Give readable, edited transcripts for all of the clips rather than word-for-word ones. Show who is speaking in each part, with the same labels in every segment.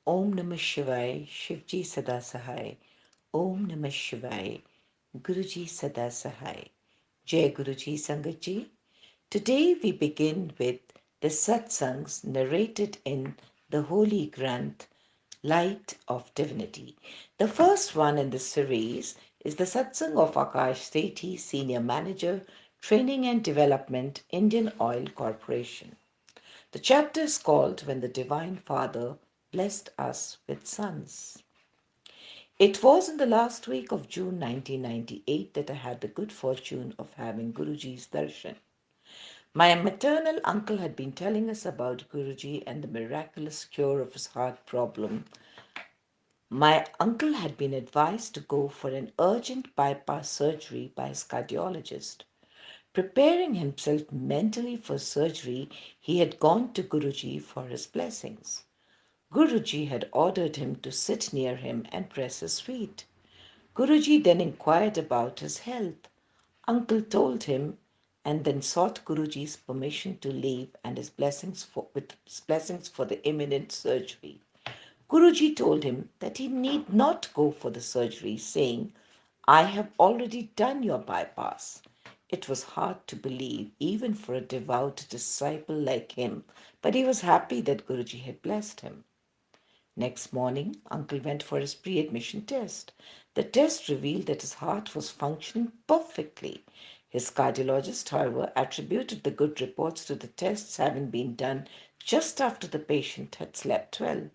Speaker 1: Om Namah Shivaya, Shivji Sada Sahai. Om Namah Shivaya, Guruji Sada Sahai. Jai Guruji Sangat Ji. Today we begin with the Satsangs narrated in the Holy Granth, Light of Divinity. The first one in the series is the Satsang of Aakash, Sethi, Senior Manager, Training and Development, Indian Oil Corporation. The chapter is called When the Divine Father Blessed Us with Sons. It was in the last week of June 1998 that I had the good fortune of having Guruji's darshan. My maternal uncle had been telling us about Guruji and the miraculous cure of his heart problem. My uncle had been advised to go for an urgent bypass surgery by his cardiologist. Preparing himself mentally for surgery, he had gone to Guruji for his blessings. Guruji had ordered him to sit near him and press his feet. Guruji then inquired about his health. Uncle told him and then sought Guruji's permission to leave and with his blessings for the imminent surgery. Guruji told him that he need not go for the surgery, saying, I have already done your bypass. It was hard to believe, even for a devout disciple like him, but he was happy that Guruji had blessed him. Next morning, Uncle went for his pre-admission test. The test revealed that his heart was functioning perfectly. His cardiologist, however, attributed the good reports to the tests having been done just after the patient had slept well.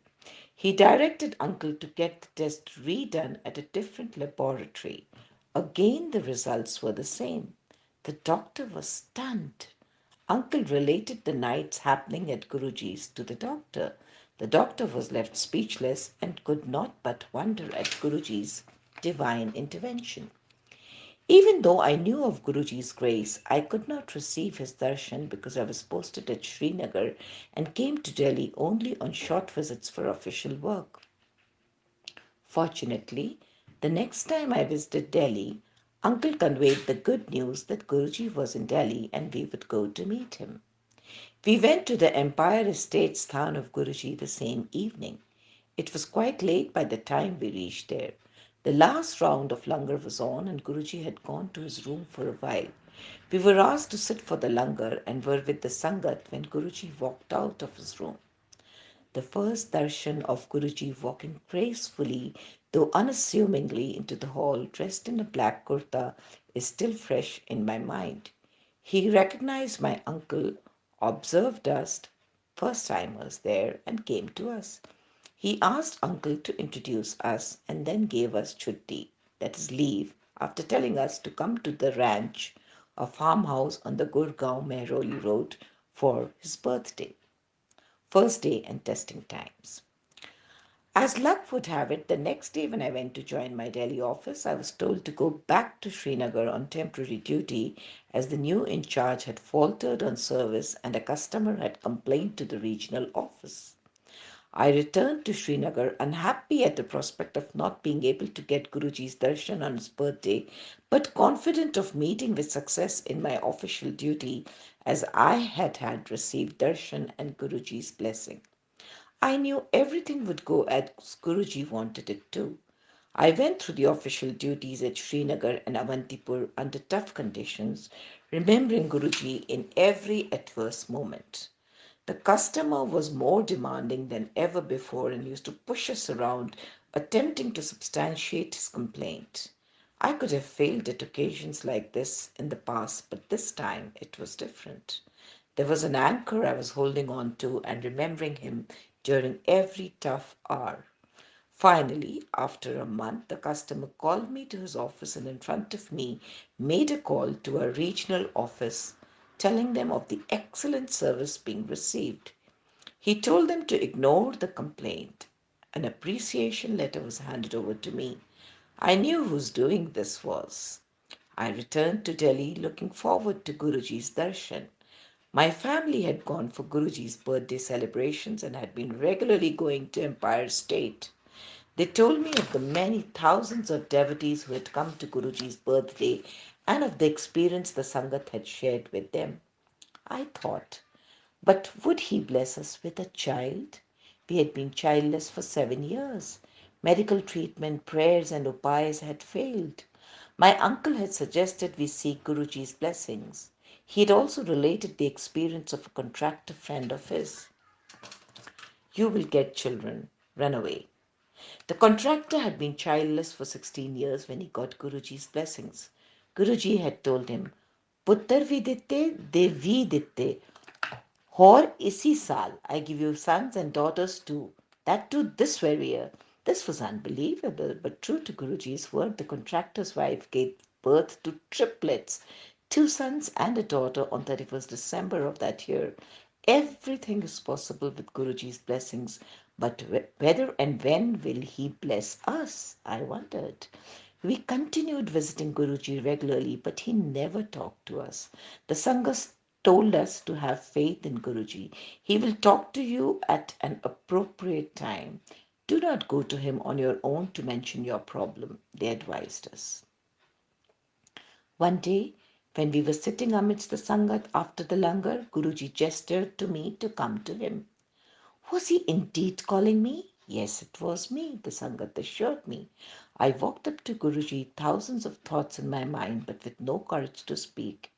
Speaker 1: He directed Uncle to get the test redone at a different laboratory. Again, the results were the same. The doctor was stunned. Uncle related the night's happening at Guruji's to the doctor. The doctor was left speechless and could not but wonder at Guruji's divine intervention. Even though I knew of Guruji's grace, I could not receive his darshan because I was posted at Srinagar and came to Delhi only on short visits for official work. Fortunately, the next time I visited Delhi, Uncle conveyed the good news that Guruji was in Delhi and we would go to meet him. We went to the Empire Estate Sthan of Guruji the same evening. It was quite late by the time we reached there. The last round of langar was on and Guruji had gone to his room for a while. We were asked to sit for the langar and were with the Sangat when Guruji walked out of his room. The first darshan of Guruji walking gracefully, though unassumingly, into the hall, dressed in a black kurta, is still fresh in my mind. He recognized my uncle, observed us, first timers there, and came to us. He asked uncle to introduce us and then gave us chutti, that is leave, after telling us to come to the ranch, a farmhouse on the Gurgaon Mehroli road, for his birthday. First day and testing times. As luck would have it, the next day when I went to join my Delhi office, I was told to go back to Srinagar on temporary duty as the new in charge had faltered on service and a customer had complained to the regional office. I returned to Srinagar unhappy at the prospect of not being able to get Guruji's darshan on his birthday, but confident of meeting with success in my official duty as I had received darshan and Guruji's blessing. I knew everything would go as Guruji wanted it to. I went through the official duties at Srinagar and Avantipur under tough conditions, remembering Guruji in every adverse moment. The customer was more demanding than ever before and used to push us around, attempting to substantiate his complaint. I could have failed at occasions like this in the past, but this time it was different. There was an anchor I was holding on to and remembering him during every tough hour. Finally, after a month, the customer called me to his office and in front of me made a call to a regional office telling them of the excellent service being received. He told them to ignore the complaint. An appreciation letter was handed over to me. I knew whose doing this was. I returned to Delhi looking forward to Guruji's darshan. My family had gone for Guruji's birthday celebrations and had been regularly going to Empire State. They told me of the many thousands of devotees who had come to Guruji's birthday and of the experience the Sangat had shared with them. I thought, but would he bless us with a child? We had been childless for 7 years. Medical treatment, prayers, and upayas had failed. My uncle had suggested we seek Guruji's blessings. He had also related the experience of a contractor friend of his. You will get children. Run away. The contractor had been childless for 16 years when he got Guruji's blessings. Guruji had told him, Puttar vi ditte, devi ditte, Or isi saal, I give you sons and daughters too. That too this very year. This was unbelievable, but true to Guruji's word, the contractor's wife gave birth to triplets, 2 sons and a daughter on 31st December of that year. Everything is possible with Guruji's blessings, but whether and when will he bless us? I wondered. We continued visiting Guruji regularly, but he never talked to us. The Sanghas told us to have faith in Guruji. He will talk to you at an appropriate time. Do not go to him on your own to mention your problem, they advised us. One day, when we were sitting amidst the Sangat after the langar, Guruji gestured to me to come to him. Was he indeed calling me? Yes, it was me, the Sangat assured me. I walked up to Guruji, thousands of thoughts in my mind, but with no courage to speak.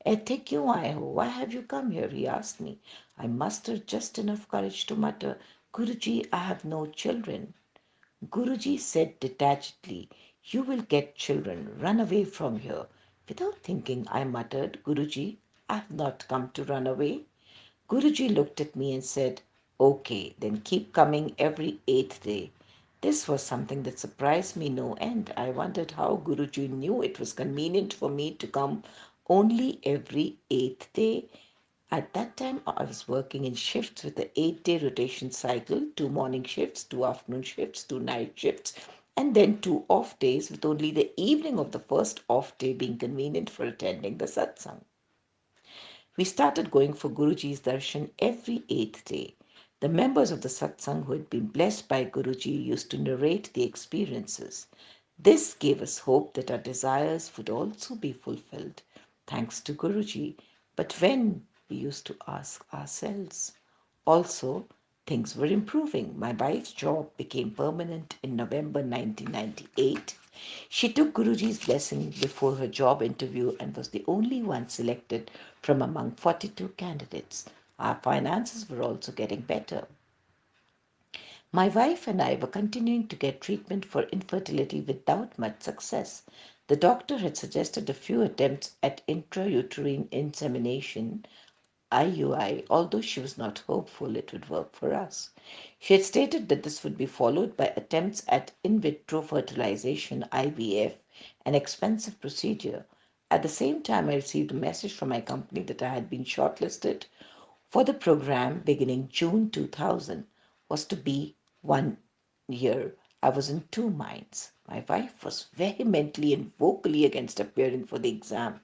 Speaker 1: "Aise kyun aaye ho? Why have you come here?" he asked me. I mustered just enough courage to mutter, "Guruji, I have no children." Guruji said detachedly, "You will get children. Run away from here." Without thinking, I muttered, "Guruji, I have not come to run away." Guruji looked at me and said, "Okay, then keep coming every 8th day." This was something that surprised me no end. I wondered how Guruji knew it was convenient for me to come only every 8th day. At that time, I was working in shifts with the 8-day rotation cycle, 2 morning shifts, 2 afternoon shifts, 2 night shifts, and then 2 off days, with only the evening of the first off day being convenient for attending the satsang. We started going for Guruji's darshan every 8th day. The members of the satsang who had been blessed by Guruji used to narrate the experiences. This gave us hope that our desires would also be fulfilled, thanks to Guruji. But when, we used to ask ourselves. Also, things were improving. My wife's job became permanent in November 1998. She took Guruji's blessing before her job interview and was the only one selected from among 42 candidates. Our finances were also getting better. My wife and I were continuing to get treatment for infertility without much success. The doctor had suggested a few attempts at intrauterine insemination, IUI, although she was not hopeful it would work for us. She had stated that this would be followed by attempts at in vitro fertilization, IVF, an expensive procedure. At the same time, I received a message from my company that I had been shortlisted for the program beginning June 2000, was to be 1 year. I was in two minds. My wife was vehemently and vocally against appearing for the exam.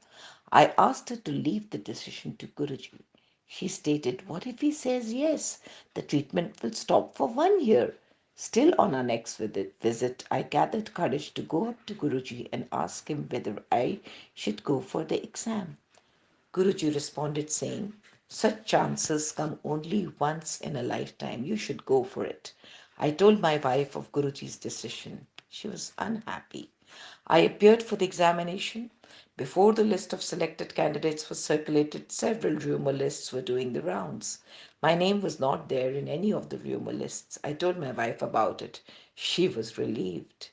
Speaker 1: I asked her to leave the decision to Guruji. She stated, "What if he says yes? The treatment will stop for 1 year." Still on our next visit, I gathered courage to go up to Guruji and ask him whether I should go for the exam. Guruji responded saying, "Such chances come only once in a lifetime. You should go for it." I told my wife of Guruji's decision. She was unhappy. I appeared for the examination. Before the list of selected candidates was circulated, several rumor lists were doing the rounds. My name was not there in any of the rumor lists. I told my wife about it. She was relieved.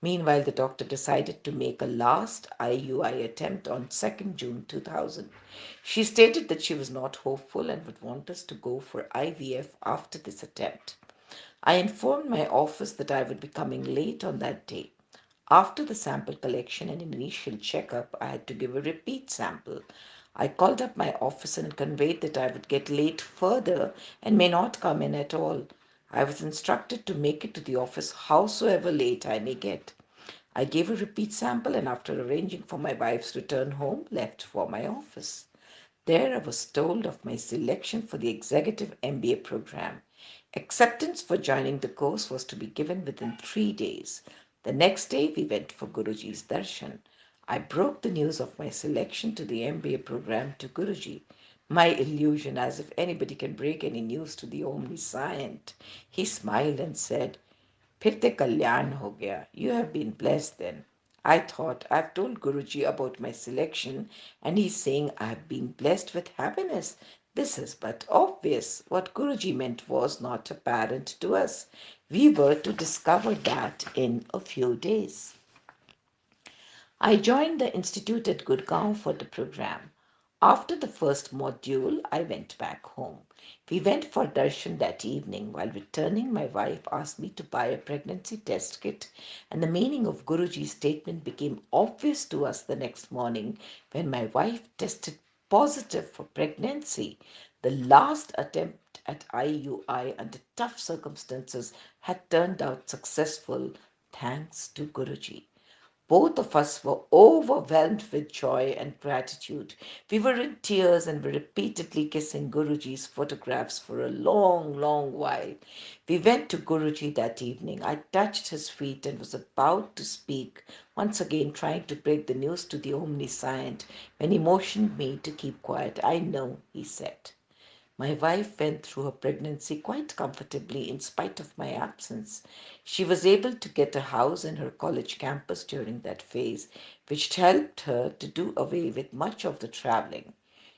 Speaker 1: Meanwhile, the doctor decided to make a last IUI attempt on 2nd June 2000. She stated that she was not hopeful and would want us to go for IVF after this attempt. I informed my office that I would be coming late on that day. After the sample collection and initial checkup, I had to give a repeat sample. I called up my office and conveyed that I would get late further and may not come in at all. I was instructed to make it to the office howsoever late I may get. I gave a repeat sample and after arranging for my wife's return home, left for my office. There I was told of my selection for the executive MBA program. Acceptance for joining the course was to be given within 3 days. The next day we went for Guruji's darshan. I broke the news of my selection to the MBA program to Guruji. My illusion, as if anybody can break any news to the omniscient. He smiled and said, फिर ते कल्याण हो गया. You have been blessed then. I thought, I've told Guruji about my selection and he's saying I've been blessed with happiness. This is but obvious. What Guruji meant was not apparent to us. We were to discover that in a few days. I joined the institute at Gurgaon for the program. After the first module, I went back home. We went for darshan that evening. While returning, my wife asked me to buy a pregnancy test kit, and the meaning of Guruji's statement became obvious to us the next morning when my wife tested positive for pregnancy. The last attempt at IUI under tough circumstances had turned out successful thanks to Guruji. Both of us were overwhelmed with joy and gratitude. We were in tears and were repeatedly kissing Guruji's photographs for a long, long while. We went to Guruji that evening. I touched his feet and was about to speak, once again trying to break the news to the omniscient, when he motioned me to keep quiet. I know, he said. My wife went through her pregnancy quite comfortably in spite of my absence. She was able to get a house in her college campus during that phase, which helped her to do away with much of the traveling.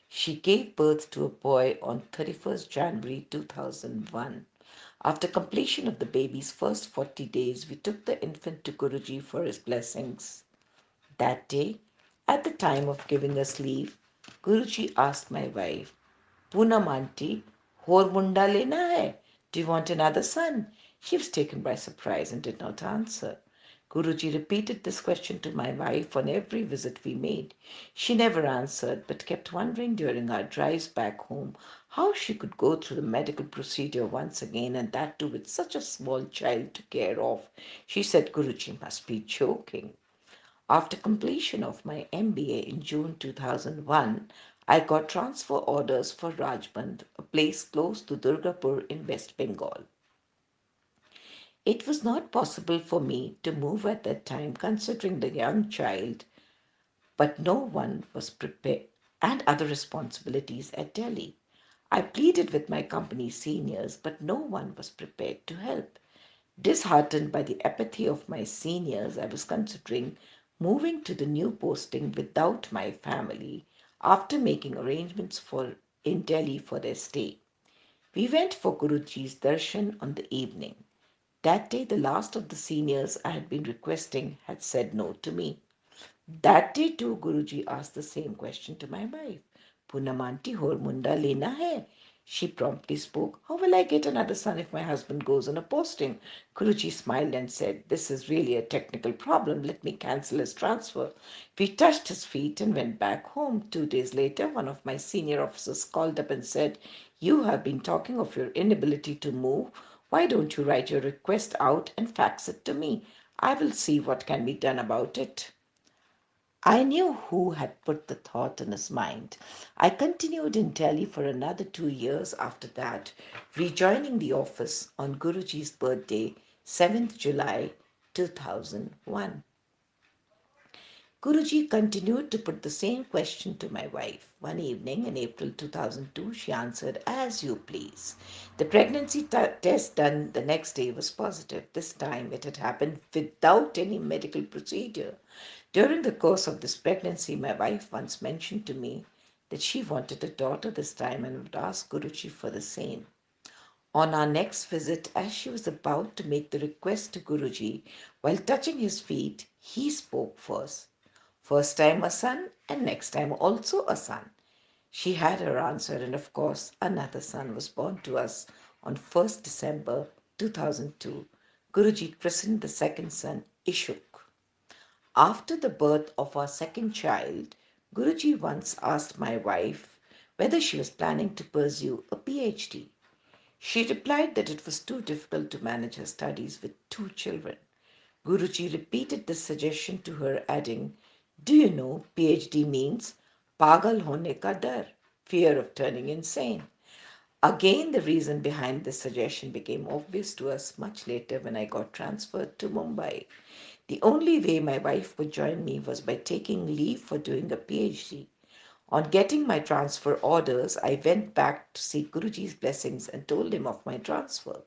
Speaker 1: She gave birth to a boy on 31st January 2001. After completion of the baby's first 40 days, we took the infant to Guruji for his blessings. That day, at the time of giving us leave, Guruji asked my wife, Poonam auntie, और मुंडा लेना है? Do you want another son? She was taken by surprise and did not answer. Guruji repeated this question to my wife on every visit we made. She never answered, but kept wondering during our drives back home how she could go through the medical procedure once again, and that too with such a small child to care of. She said Guruji must be joking. After completion of my MBA in June 2001, I got transfer orders for Rajband, a place close to Durgapur in West Bengal. It was not possible for me to move at that time considering the young child, but no one was prepared and other responsibilities at Delhi. I pleaded with my company seniors, but no one was prepared to help. Disheartened by the apathy of my seniors, I was considering moving to the new posting without my family after making arrangements for in Delhi for their stay. We went for Guruji's darshan on the evening. That day, the last of the seniors I had been requesting had said no to me. That day too, Guruji asked the same question to my wife. Punamanti hor munda lena hai. She promptly spoke, how will I get another son if my husband goes on a posting? Guruji smiled and said, this is really a technical problem. Let me cancel his transfer. We touched his feet and went back home. 2 days later, one of my senior officers called up and said, you have been talking of your inability to move. Why don't you write your request out and fax it to me? I will see what can be done about it. I knew who had put the thought in his mind. I continued in Delhi for another 2 years after that, rejoining the office on Guruji's birthday, 7th July 2001. Guruji continued to put the same question to my wife. One evening in April 2002, she answered, as you please. The pregnancy test done the next day was positive. This time it had happened without any medical procedure. During the course of this pregnancy, my wife once mentioned to me that she wanted a daughter this time and would ask Guruji for the same. On our next visit, as she was about to make the request to Guruji, while touching his feet, he spoke first. First time a son, and next time also a son. She had her answer, and of course, another son was born to us on 1st December 2002. Guruji christened the second son Ishuk. After the birth of our second child, Guruji once asked my wife whether she was planning to pursue a PhD. She replied that it was too difficult to manage her studies with two children. Guruji repeated this suggestion to her, adding, do you know PhD means pagal hone ka dar, fear of turning insane. Again, the reason behind this suggestion became obvious to us much later when I got transferred to Mumbai. The only way my wife would join me was by taking leave for doing a PhD. On getting my transfer orders, I went back to seek Guruji's blessings and told him of my transfer.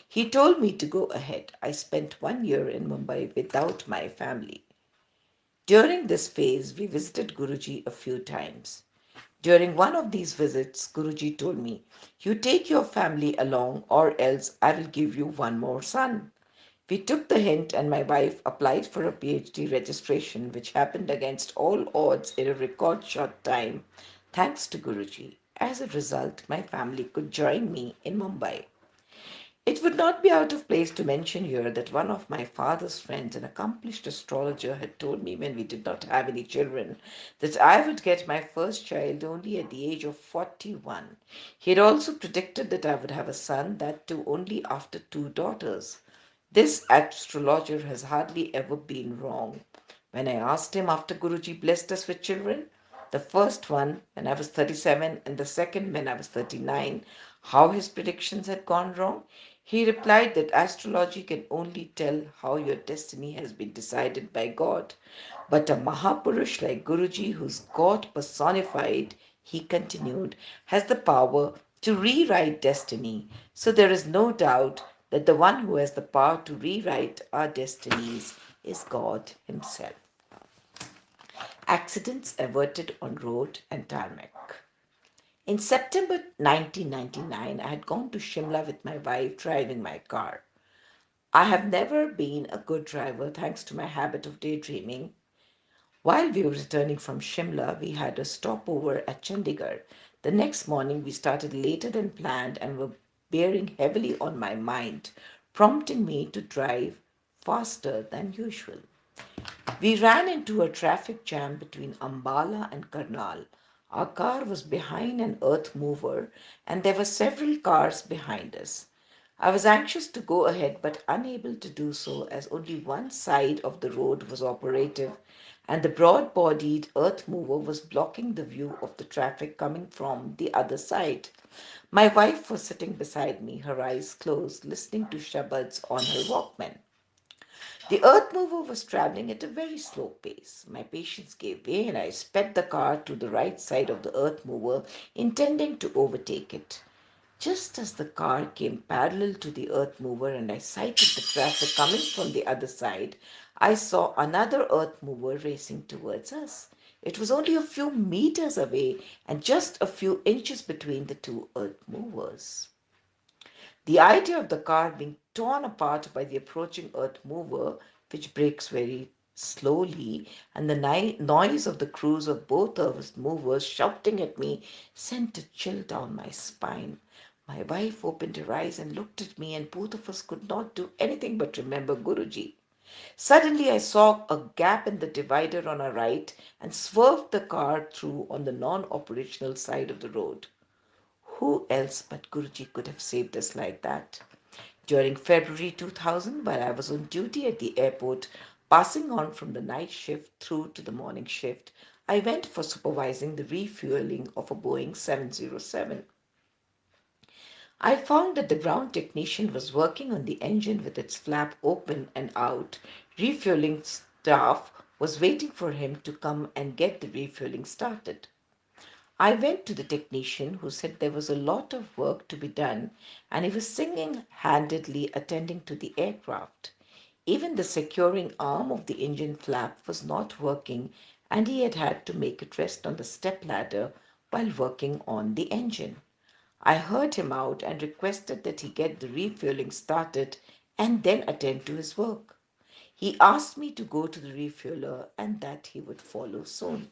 Speaker 1: He told me to go ahead. I spent 1 year in Mumbai without my family. During this phase, we visited Guruji a few times. During one of these visits, Guruji told me, "You take your family along, or else I will give you one more son." We took the hint, and my wife applied for a PhD registration, which happened against all odds in a record short time, thanks to Guruji. As a result, my family could join me in Mumbai. It would not be out of place to mention here that one of my father's friends, an accomplished astrologer, had told me when we did not have any children that I would get my first child only at the age of 41. He had also predicted that I would have a son, that too only after two daughters. This astrologer has hardly ever been wrong. When I asked him after Guruji blessed us with children, the first one when I was 37 and the second when I was 39, how his predictions had gone wrong, he replied that astrology can only tell how your destiny has been decided by God. But a Mahapurush like Guruji, who's God personified, he continued, has the power to rewrite destiny. So there is no doubt that the one who has the power to rewrite our destinies is God Himself. Accidents averted on road and tarmac. In September 1999, I had gone to Shimla with my wife driving my car. I have never been a good driver thanks to my habit of daydreaming. While we were returning from Shimla, we had a stopover at Chandigarh. The next morning, we started later than planned and were bearing heavily on my mind, prompting me to drive faster than usual. We ran into a traffic jam between Ambala and Karnal. Our car was behind an earth mover, and there were several cars behind us. I was anxious to go ahead but unable to do so as only one side of the road was operative and the broad bodied earth mover was blocking the view of the traffic coming from the other side. My wife was sitting beside me, her eyes closed, listening to shabads on her Walkman. The earth mover was traveling at a very slow pace. My patience gave way and I sped the car to the right side of the earth mover, intending to overtake it. Just as the car came parallel to the earth mover and I sighted the traffic coming from the other side, I saw another earth mover racing towards us. It was only a few meters away and just a few inches between the two earth movers. The idea of the car being torn apart by the approaching earth mover, which brakes very slowly, and the noise of the crews of both earth movers shouting at me sent a chill down my spine. My wife opened her eyes and looked at me, and both of us could not do anything but remember Guruji. Suddenly, I saw a gap in the divider on our right and swerved the car through on the non operational side of the road. Who else but Guruji could have saved us like that? During February 2000, while I was on duty at the airport, passing on from the night shift through to the morning shift, I went for supervising the refueling of a Boeing 707. I found that the ground technician was working on the engine with its flap open and out. Refueling staff was waiting for him to come and get the refueling started. I went to the technician who said there was a lot of work to be done and he was single-handedly attending to the aircraft. Even the securing arm of the engine flap was not working and he had had to make it rest on the stepladder while working on the engine. I heard him out and requested that he get the refueling started and then attend to his work. He asked me to go to the refueler and that he would follow soon.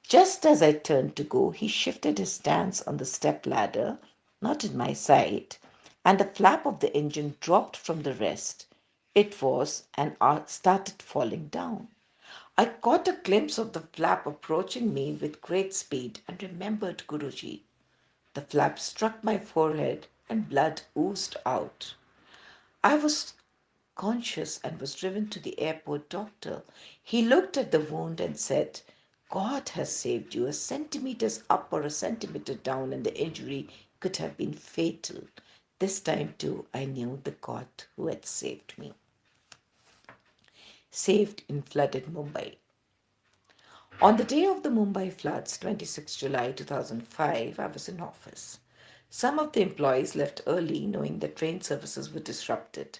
Speaker 1: Just as I turned to go, he shifted his stance on the stepladder, not in my sight, and the flap of the engine dropped from the rest. It was and started falling down. I caught a glimpse of the flap approaching me with great speed and remembered Guruji. The flap struck my forehead and blood oozed out. I was conscious and was driven to the airport doctor. He looked at the wound and said, "God has saved you. A centimeter up or a centimeter down, and the injury could have been fatal." This time, too, I knew the God who had saved me. Saved in flooded Mumbai. On the day of the Mumbai floods, 26 July 2005, I was in office. Some of the employees left early knowing that train services were disrupted.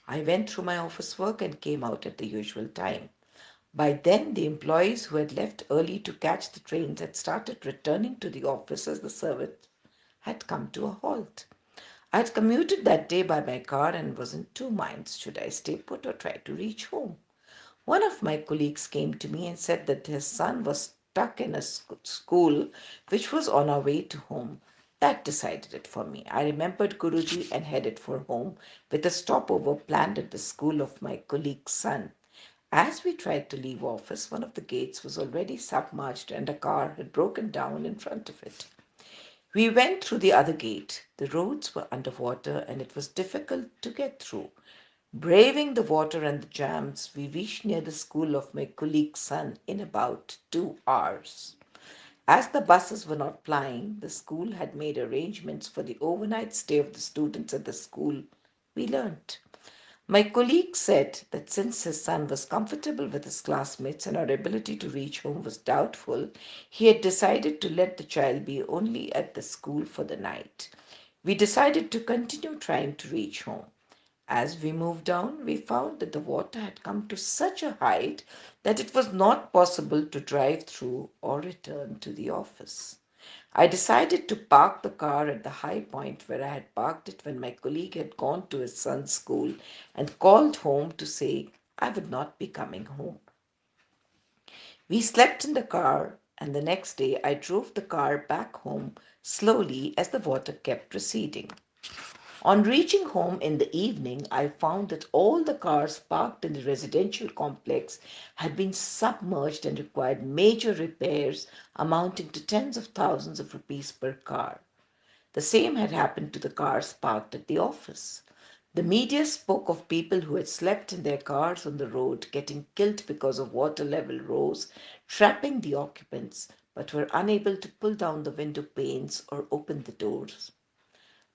Speaker 1: I went through my office work and came out at the usual time. By then, the employees who had left early to catch the trains had started returning to the office as the service had come to a halt. I had commuted that day by my car and was in two minds. Should I stay put or try to reach home? One of my colleagues came to me and said that his son was stuck in a school which was on our way to home. That decided it for me. I remembered Guruji and headed for home with a stopover planned at the school of my colleague's son. As we tried to leave office, one of the gates was already submerged and a car had broken down in front of it. We went through the other gate. The roads were underwater and it was difficult to get through. Braving the water and the jams, we reached near the school of my colleague's son in about 2 hours. As the buses were not plying, the school had made arrangements for the overnight stay of the students at the school. We learnt. My colleague said that since his son was comfortable with his classmates and our ability to reach home was doubtful, he had decided to let the child be only at the school for the night. We decided to continue trying to reach home. As we moved down, we found that the water had come to such a height that it was not possible to drive through or return to the office. I decided to park the car at the high point where I had parked it when my colleague had gone to his son's school and called home to say I would not be coming home. We slept in the car, and the next day I drove the car back home slowly as the water kept receding. On reaching home in the evening, I found that all the cars parked in the residential complex had been submerged and required major repairs amounting to tens of thousands of rupees per car. The same had happened to the cars parked at the office. The media spoke of people who had slept in their cars on the road getting killed because of water level rose, trapping the occupants, but were unable to pull down the window panes or open the doors.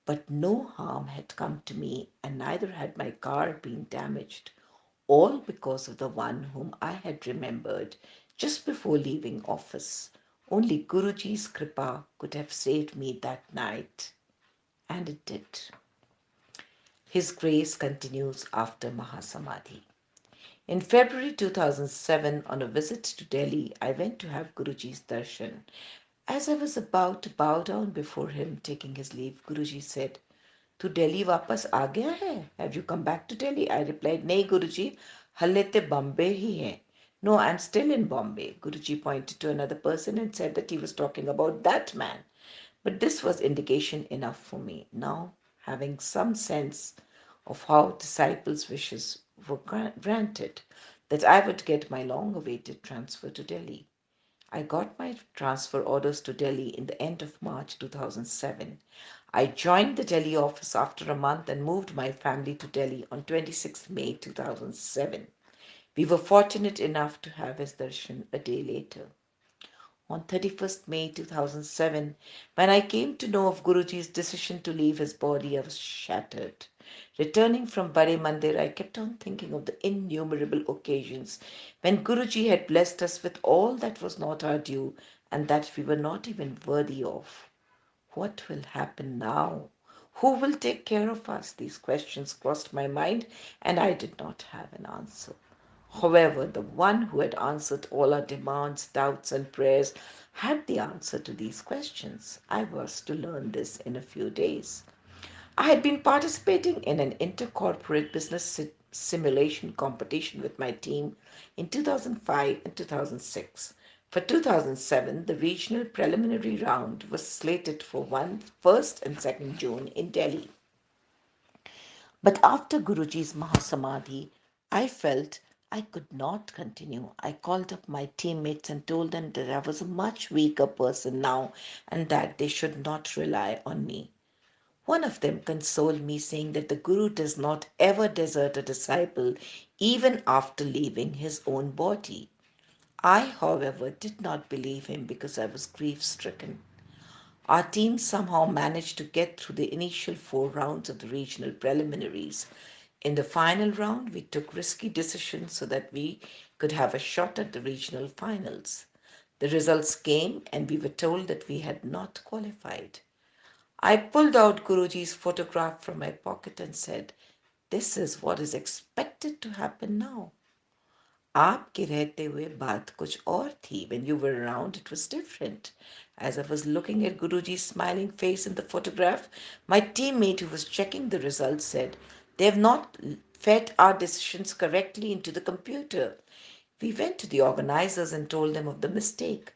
Speaker 1: But no harm had come to me, and neither had my car been damaged, all because of the one whom I had remembered just before leaving office. Only Guruji's kripa could have saved me that night, and it did. His grace continues after Mahasamadhi. In February 2007, on a visit to Delhi, I went to have Guruji's darshan. As I was about to bow down before him, taking his leave, Guruji said, "तू दिल्ली वापस आ गया है? Have you come back to Delhi?" I replied, "नहीं Guruji, हल्ले ते Bombay ही है." "No, I'm still in Bombay." Guruji pointed to another person and said that he was talking about that man. But this was indication enough for me. Now, having some sense of how disciples' wishes were granted, that I would get my long-awaited transfer to Delhi. I got my transfer orders to Delhi in the end of March 2007. I joined the Delhi office after a month and moved my family to Delhi on 26 May 2007. We were fortunate enough to have his darshan a day later. On 31st May 2007, when I came to know of Guruji's decision to leave his body, I was shattered. Returning from Bare Mandir, I kept on thinking of the innumerable occasions when Guruji had blessed us with all that was not our due and that we were not even worthy of. What will happen now? Who will take care of us? These questions crossed my mind, and I did not have an answer. However, the one who had answered all our demands, doubts, and prayers had the answer to these questions. I was to learn this in a few days. I had been participating in an intercorporate business simulation competition with my team in 2005 and 2006. For 2007, the regional preliminary round was slated for 1st and 2nd June in Delhi. But after Guruji's Mahasamadhi, I felt I could not continue. I called up my teammates and told them that I was a much weaker person now and that they should not rely on me. One of them consoled me, saying that the Guru does not ever desert a disciple even after leaving his own body. I, however, did not believe him because I was grief stricken. Our team somehow managed to get through the initial 4 rounds of the regional preliminaries. In the final round, we took risky decisions so that we could have a shot at the regional finals. The results came and we were told that we had not qualified. I pulled out Guruji's photograph from my pocket and said, "This is what is expected to happen now." आपके रहते हुए बात कुछ और थी. When you were around, it was different. As I was looking at Guruji's smiling face in the photograph, my teammate who was checking the results said, "They have not fed our decisions correctly into the computer." We went to the organizers and told them of the mistake.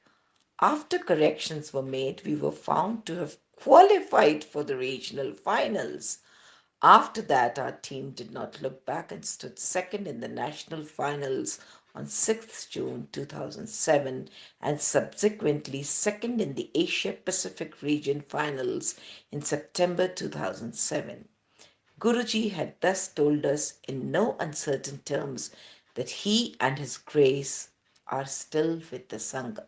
Speaker 1: After corrections were made, we were found to have qualified for the regional finals. After that, our team did not look back and stood second in the national finals on 6th June 2007 and subsequently second in the Asia Pacific region finals in September 2007. Guruji had thus told us in no uncertain terms that he and his grace are still with the Sangat.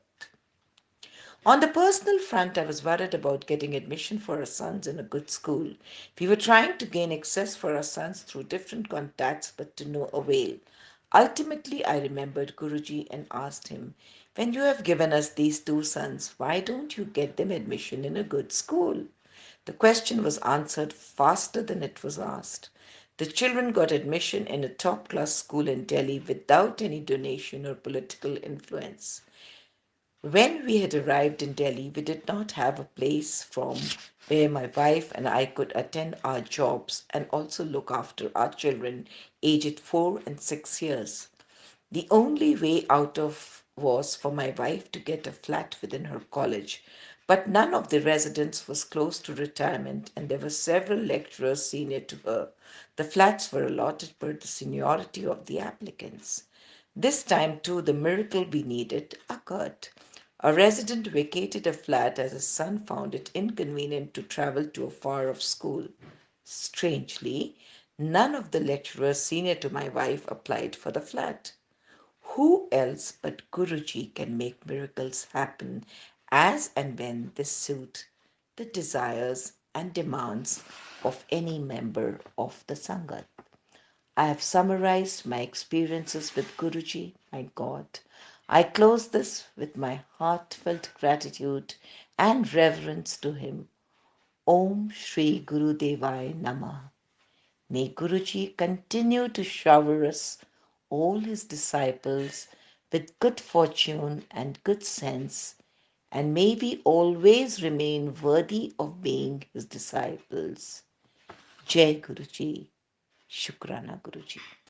Speaker 1: On the personal front, I was worried about getting admission for our sons in a good school. We were trying to gain access for our sons through different contacts, but to no avail. Ultimately, I remembered Guruji and asked him, "When you have given us these two sons, why don't you get them admission in a good school?" The question was answered faster than it was asked. The children got admission in a top class school in Delhi without any donation or political influence. When we had arrived in Delhi, we did not have a place from where my wife and I could attend our jobs and also look after our children aged 4 and 6 years. The only way out of was for my wife to get a flat within her college, but none of the residents was close to retirement and there were several lecturers senior to her. The flats were allotted per the seniority of the applicants. This time too the miracle we needed occurred. A resident vacated a flat as his son found it inconvenient to travel to a far off school. Strangely, none of the lecturers senior to my wife applied for the flat. Who else but Guruji can make miracles happen as and when they suit the desires and demands of any member of the Sangat? I have summarized my experiences with Guruji, my God. I close this with my heartfelt gratitude and reverence to him. Om Shri Guru Devaya Namah. May Guruji continue to shower us, all his disciples, with good fortune and good sense, and may we always remain worthy of being his disciples. Jai Guruji. Shukrana Guruji.